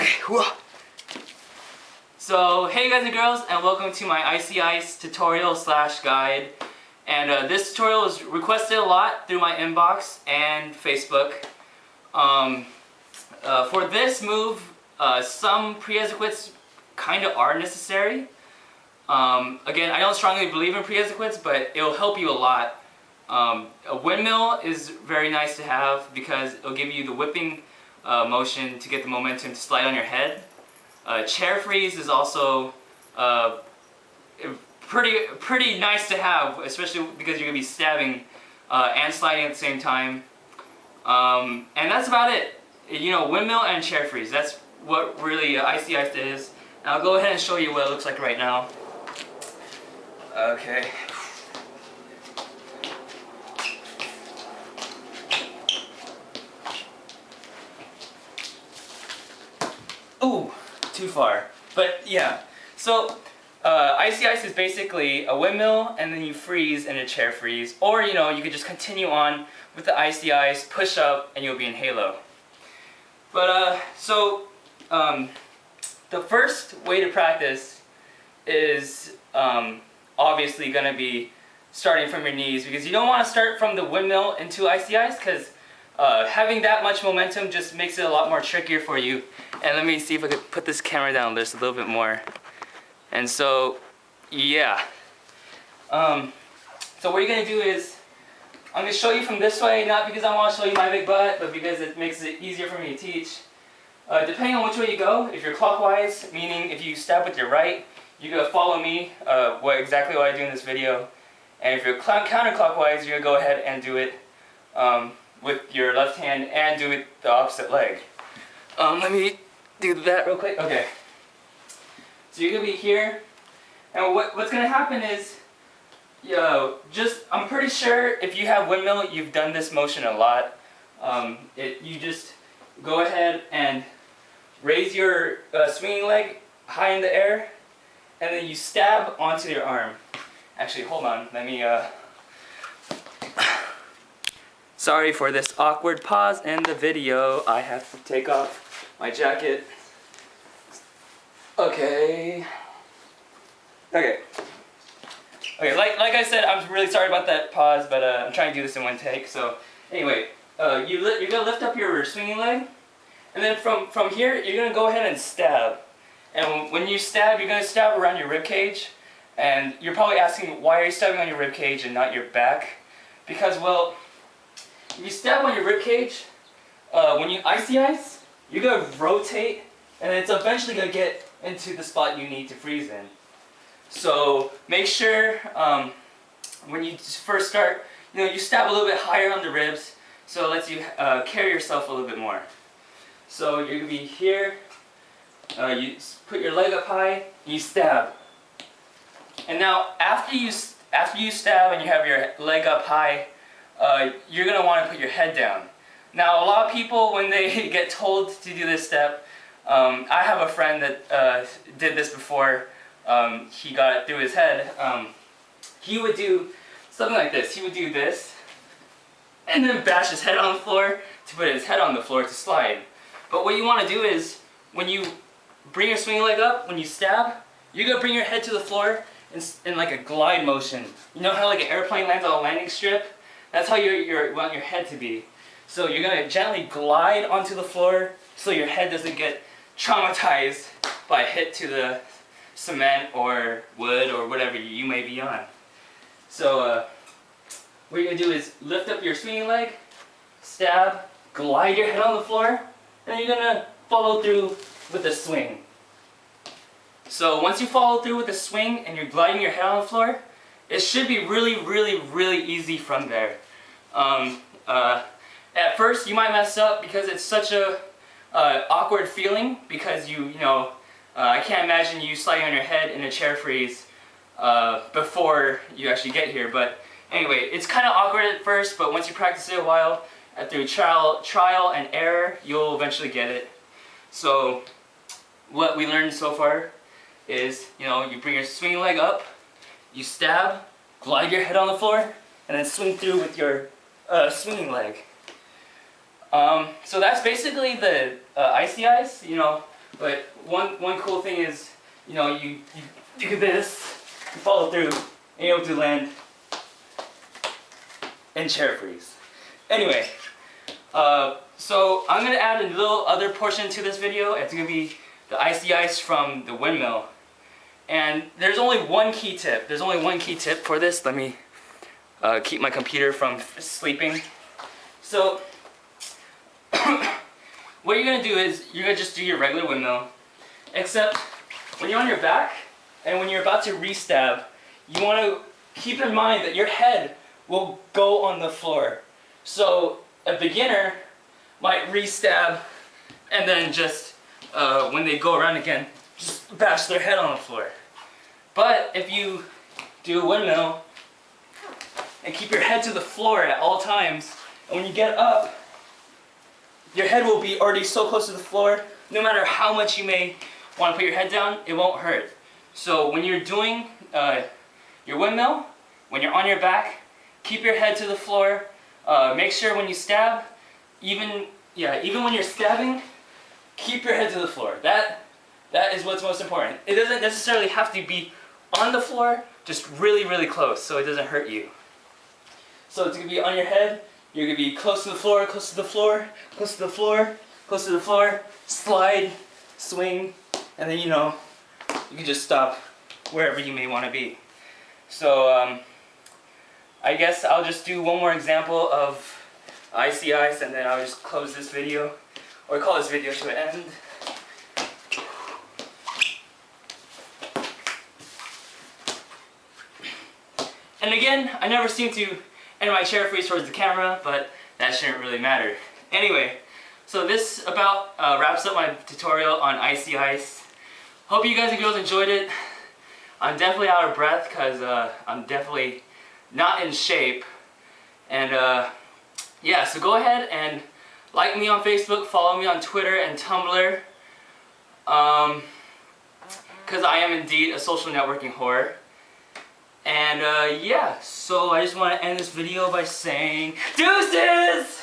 Okay, whoa. So, hey guys and girls, and welcome to my Icey tutorial slash guide. And this tutorial was requested a lot through my inbox and Facebook. For this move, some prerequisites kind of are necessary. Again, I don't strongly believe in prerequisites, but it will help you a lot. A windmill is very nice to have because it'll give you the whipping motion to get the momentum to slide on your head. Chair freeze is also pretty nice to have, especially because you're going to be stabbing and sliding at the same time. And that's about it. You know, windmill and chair freeze. That's what really Icey is. And I'll go ahead and show you what it looks like right now. Okay. Ooh, too far. But yeah, so Icey is basically a windmill and then you freeze in a chair freeze. Or, you know, you could just continue on with the Icey push up, and you'll be in Halo. But the first way to practice is obviously going to be starting from your knees, because you don't want to start from the windmill into Icey because having that much momentum just makes it a lot more trickier for you. And let me see if I could put this camera down just a little bit more. And so, yeah. So what you're going to do is, I'm going to show you from this way, not because I want to show you my big butt, but because it makes it easier for me to teach. Depending on which way you go, if you're clockwise, meaning if you stab with your right, you're going to follow me, exactly what I do in this video. And if you're counterclockwise, you're going to go ahead and do it with your left hand and do it the opposite leg. Let me do that real quick. Okay. So you're going to be here, and what's going to happen is, I'm pretty sure if you have windmill, you've done this motion a lot. You just go ahead and raise your swinging leg high in the air, and then you stab onto your arm. Actually, hold on. Let me, Sorry for this awkward pause in the video. I have to take off my jacket. Okay, like I said, I'm really sorry about that pause, but I'm trying to do this in one take. So anyway, you're going to lift up your swinging leg, and then from here, you're going to go ahead and stab. And when you stab, you're going to stab around your rib cage. And you're probably asking, why are you stabbing on your rib cage and not your back? Because, well, if you stab on your rib cage, when you Icey, you're going to rotate, and it's eventually going to get into the spot you need to freeze in. So make sure when you first start, you stab a little bit higher on the ribs, so it lets you carry yourself a little bit more. So you're going to be here, you put your leg up high, and you stab. And now after you stab and you have your leg up high, you're going to want to put your head down. Now a lot of people, when they get told to do this step, I have a friend that did this before he got it through his head. He would do something like this. He would do this, and then bash his head on the floor to put his head on the floor to slide. But what you want to do is, when you bring your swinging leg up, when you stab, you're going to bring your head to the floor in like a glide motion. You know how like an airplane lands on a landing strip? That's how you want your head to be. So you're going to gently glide onto the floor so your head doesn't get traumatized by a hit to the cement or wood or whatever you may be on. So what you're going to do is lift up your swinging leg, stab, glide your head on the floor, and then you're going to follow through with the swing. So once you follow through with the swing and you're gliding your head on the floor, it should be really easy from there. At first you might mess up because it's such a awkward feeling, because I can't imagine you sliding on your head in a chair freeze before you actually get here. But anyway, it's kind of awkward at first, but once you practice it a while, through trial and error, you'll eventually get it. So what we learned so far is, you bring your swinging leg up, you stab, glide your head on the floor, and then swing through with your swinging leg. So that's basically the Icey. But one cool thing is, you know, you do this, you follow through, and you're able to land and chair freeze. Anyway, so I'm gonna add a little other portion to this video. It's gonna be the icy ice from the windmill. And there's only one key tip. There's only one key tip for this. Let me keep my computer from sleeping. So, what you're gonna do is you're gonna just do your regular windmill, except when you're on your back and when you're about to re-stab, you want to keep in mind that your head will go on the floor. So a beginner might re-stab and then just when they go around again, just bash their head on the floor. But if you do a windmill and keep your head to the floor at all times, and when you get up, your head will be already so close to the floor, no matter how much you may want to put your head down, it won't hurt. So when you're doing your windmill, when you're on your back, keep your head to the floor. Make sure when you stab, even when you're stabbing, keep your head to the floor. That is what's most important. It doesn't necessarily have to be on the floor, just really, really close so it doesn't hurt you. So it's going to be on your head, you're going to be close to the floor, close to the floor, close to the floor, close to the floor, slide, swing, and then you can just stop wherever you may want to be. So I guess I'll just do one more example of icy ice and then I'll just close this video, or call this video to an end. And again, I never seem to end my chair freeze towards the camera, but that shouldn't really matter. Anyway, so this about wraps up my tutorial on icy ice. Hope you guys and girls enjoyed it. I'm definitely out of breath because I'm definitely not in shape. And yeah, so go ahead and like me on Facebook, follow me on Twitter and Tumblr. Because I am indeed a social networking whore. And yeah, so I just want to end this video by saying deuces!